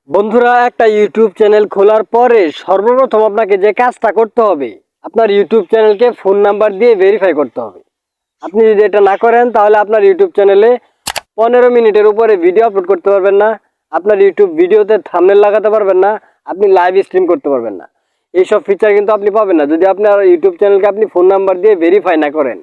বন্ধুরা, একটা YouTube channel খোলার পরে সর্বপ্রথম আপনাকে যে কাজটা করতে হবে, আপনার ইউটিউব চ্যানেলকে ফোন নাম্বার দিয়ে ভেরিফাই করতে হবে। আপনি যদি এটা না করেন তাহলে আপনার ইউটিউব চ্যানেলে 15 মিনিটের উপরে ভিডিও আপলোড করতে পারবেন না, আপনার ইউটিউব ভিডিওতে থাম্বনেল লাগাতে পারবেন না, আপনি লাইভ স্ট্রিম করতে পারবেন না। এইসব ফিচার কিন্তু আপনি পাবেন না যদি আপনার ইউটিউব চ্যানেলকে আপনি ফোন নাম্বার দিয়ে ভেরিফাই না করেন।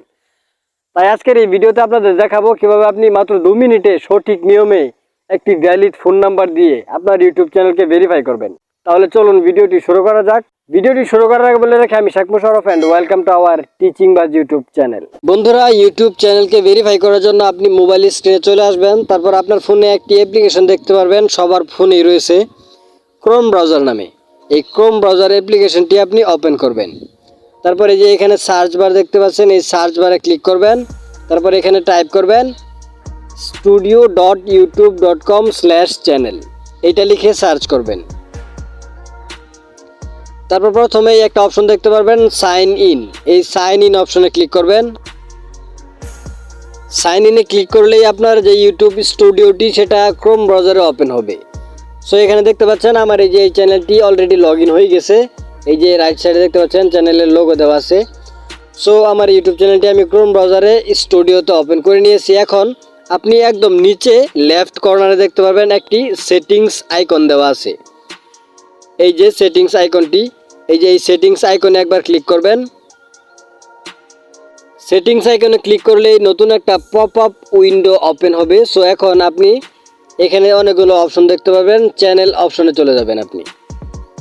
তাই আজকের এই ভিডিওতে আপনাদের দেখাবো কিভাবে আপনি মাত্র 2 মিনিটে সঠিক নিয়মে একটি ভ্যালিড ফোন নাম্বার দিয়ে আপনার ইউটিউব চ্যানেলকে ভেরিফাই করবেন। তাহলে চলুন ভিডিওটি শুরু করা যাক। ভিডিওটি শুরু করার আগে বলে রাখি, আমি Sheikh Musharraf and welcome to our Teachingbaz YouTube channel. বন্ধুরা, ইউটিউব চ্যানেলকে ভেরিফাই করার জন্য আপনি মোবাইল স্ক্রিনে চলে আসবেন। তারপর আপনার ফোনে একটি অ্যাপ্লিকেশন দেখতে পারবেন, সবার ফোনেই রয়েছে, ক্রোম ব্রাউজার নামে। এই ক্রোম ব্রাউজার অ্যাপ্লিকেশনটি আপনি ওপেন করবেন। তারপরে যে এখানে সার্চ বার দেখতে পাচ্ছেন, এই সার্চ বারে ক্লিক করবেন। তারপর এখানে টাইপ করবেন studio.youtube.com/channel, এইটা লিখে সার্চ করবেন। তারপর প্রথমেই একটা অপশন দেখতে পারবেন সাইন ইন, এই সাইন ইন অপশনে ক্লিক করবেন। সাইন ইনে ক্লিক করলেই আপনার যে ইউটিউব স্টুডিওটি সেটা ক্রোম ব্রাউজারে ওপেন হবে। সো এখানে দেখতে পাচ্ছেন আমার এই যে এই চ্যানেলটি অলরেডি লগ ইন হয়ে গেছে। এই যে রাইট সাইডে দেখতে পাচ্ছেন চ্যানেলের লোগো দেওয়া আছে। সো আমার ইউটিউব চ্যানেলটি আমি ক্রোম ব্রাউজারে স্টুডিওতে ওপেন করে নিয়েছি। এখন আপনি একদম নিচে লেফট কর্নারে দেখতে পাবেন একটি সেটিংস আইকন দেওয়া আছে। এই যে সেটিংস আইকনটি, এই যে এই সেটিংস আইকনে একবার ক্লিক করবেন। সেটিংস আইকনে ক্লিক করলেই নতুন একটা পপ আপ উইন্ডো ওপেন হবে। সো এখন আপনি এখানে অনেকগুলো অপশন দেখতে পাবেন, চ্যানেল অপশনে চলে যাবেন। আপনি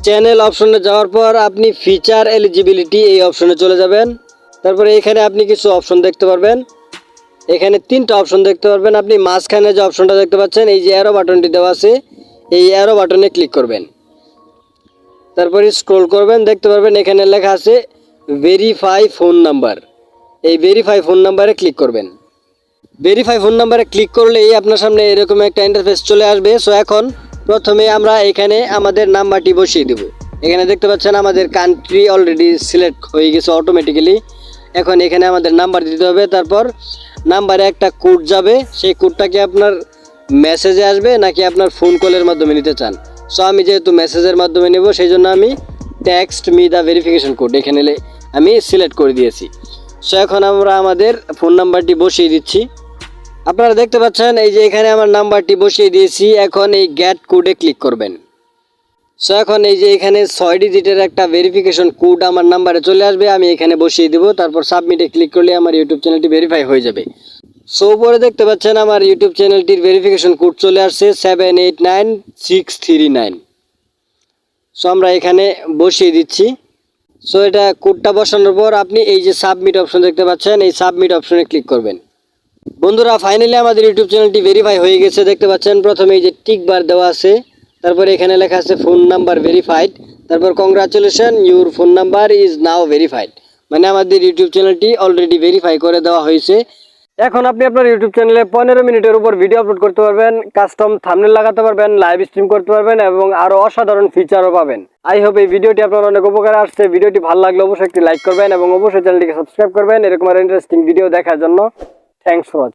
চ্যানেল অপশনে যাওয়ার পর আপনি ফিচার এলিজিবিলিটি এই অপশনে চলে যাবেন। তারপরে এখানে আপনি কিছু অপশন দেখতে পারবেন, এখানে 3টা অপশন দেখতে পারবেন। আপনি মাঝখানে যে অপশনটা দেখতে পাচ্ছেন, এই যে অ্যারো বাটনটি দেওয়া আছে, এই অ্যারো বাটনে ক্লিক করবেন। তারপরে স্ক্রল করবেন, দেখতে পারবেন এখানে লেখা আছে ভেরিফাই ফোন নাম্বার। এই ভেরিফাই ফোন নাম্বারে ক্লিক করবেন। ভেরিফাই ফোন নাম্বারে ক্লিক করলেই আপনার সামনে এরকম একটা ইন্টারফেস চলে আসবে। সো এখন প্রথমে আমরা এখানে আমাদের নাম্বারটি বসিয়ে দেব। এখানে দেখতে পাচ্ছেন আমাদের কান্ট্রি অলরেডি সিলেক্ট হয়ে গেছে অটোমেটিক্যালি। এখন এখানে আমাদের নাম্বার দিতে হবে। তারপর নাম্বারে একটা কোড যাবে, সেই কোডটাকে আপনার মেসেজে আসবে নাকি আপনার ফোন কলের মাধ্যমে নিতে চান। সো আমি যেহেতু মেসেজের মাধ্যমে নেব, সেই জন্য আমি text me the verification code এখানে আমি সিলেক্ট করে দিয়েছি। সো এখন আমরা আমাদের ফোন নাম্বারটি বসিয়ে দিচ্ছি। আপনারা দেখতে পাচ্ছেন এই যে এখানে আমার নাম্বারটি বসিয়ে দিয়েছি। এখন এই গেট কোডে ক্লিক করবেন। সো এখন এই যে এখানে 6 ডিজিটের একটা ভেরিফিকেশন কোড আমার নাম্বারে চলে আসবে, আমি এখানে বসিয়ে দেব। তারপর সাবমিটে ক্লিক করলে আমার ইউটিউব চ্যানেলটি ভেরিফাই হয়ে যাবে। সো উপরে দেখতে পাচ্ছেন আমার ইউটিউব চ্যানেলটির ভেরিফিকেশন কোড চলে আসছে 789639। সো আমরা এখানে বসিয়ে দিচ্ছি। সো এটা কোডটা বসানোর পর আপনি এই যে সাবমিট অপশন দেখতে পাচ্ছেন, এই সাবমিট অপশনে ক্লিক করবেন। বন্ধুরা, ফাইনালি আমাদের ইউটিউব চ্যানেলটি ভেরিফাই হয়ে গেছে। দেখতে পাচ্ছেন প্রথমে এই যে টিক বার দেওয়া আছে, তারপরে এখানে লেখা আছে ফোন নাম্বার ভেরিফাইড, তারপর congratulation your phone number is now verified, মানে আমাদের ইউটিউব চ্যানেলটি অলরেডি ভেরিফাই করে দেওয়া হয়েছে। এখন আপনি আপনার ইউটিউব চ্যানেলে 15 মিনিটের উপর ভিডিও আপলোড করতে পারবেন, কাস্টম থাম্বনেল লাগাতে পারবেন, লাইভ স্ট্রিম করতে পারবেন এবং আরও অসাধারণ ফিচারও পাবেন। আই হোপ এই ভিডিওটি আপনার অনেক উপকারে আসছে। ভিডিওটি ভালো লাগলে অবশ্যই একটি লাইক করবেন এবং অবশ্যই চ্যানেলটিকে সাবস্ক্রাইব করবেন এরকম আরও ইন্টারেস্টিং ভিডিও দেখার জন্য। Thanks for watching.